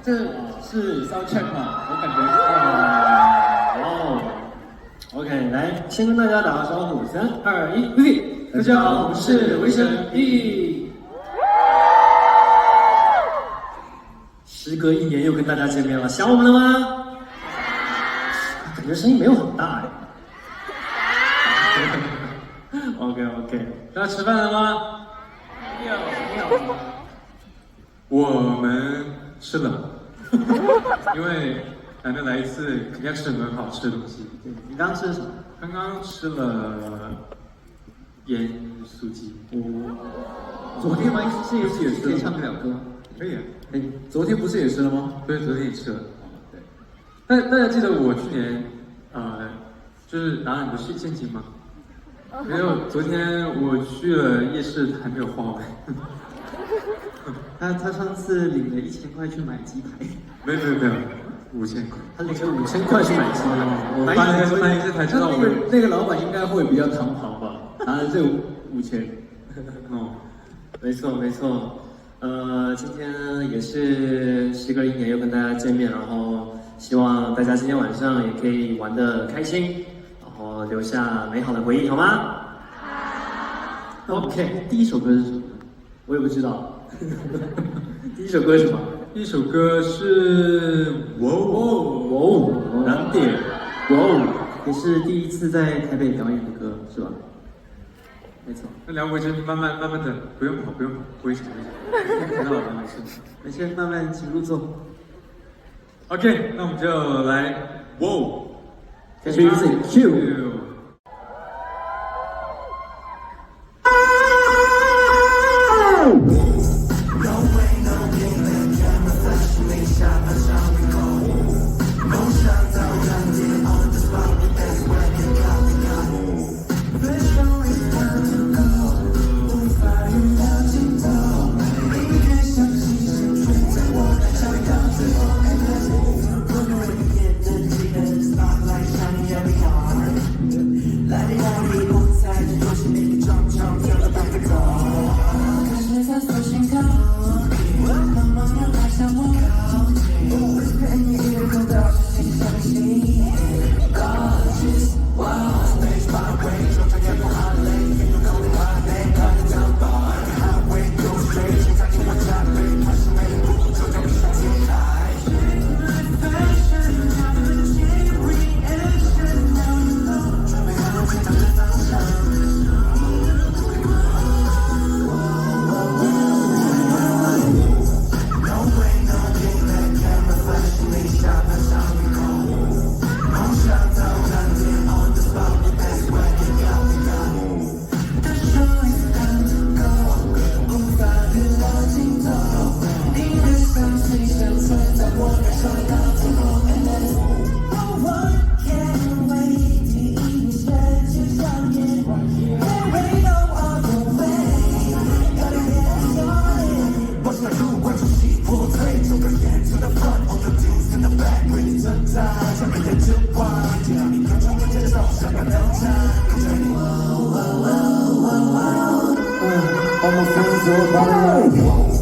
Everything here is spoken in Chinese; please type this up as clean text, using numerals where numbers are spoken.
这是 sound check 吗？我感觉哦。OK， 来，先跟大家打个招呼，3、2、1，预备！大家好，我们是维生 E。时隔1年又跟大家见面了，想我们了吗？感觉声音没有很大哎。OK， 大家吃饭了吗？没有。我们吃了，因为难得来一次，肯定要吃很好吃的东西。你刚刚吃的什么？刚刚吃了盐酥鸡。昨天吗？是游戏也吃了，可以唱得了歌吗？可以啊。哎，昨天不是也吃了吗？对，昨天也吃了。对。大家记得我去年就是拿很多现金吗？没有，昨天我去了夜市，还没有花完。他上次领了1000块去买鸡排，没有，5000块，他领了5000块去买鸡排。我翻译这才知道那个老板应该会比较堂皇吧，拿了这5000。哦，没错，今天也是时隔1年又跟大家见面，然后希望大家今天晚上也可以玩得开心，然后留下美好的回忆，好吗？好。OK， 第一首歌是什么？我也不知道。第一首歌是什么？第一首歌是WOAH，难点WOAH，也是第一次在台北表演的歌，是吧？没错。那2位就慢慢的，不用跑，危险。看到了，没事，慢慢请入座。OK， 那我们就来WOAH，开始Q。All my friends all by the way.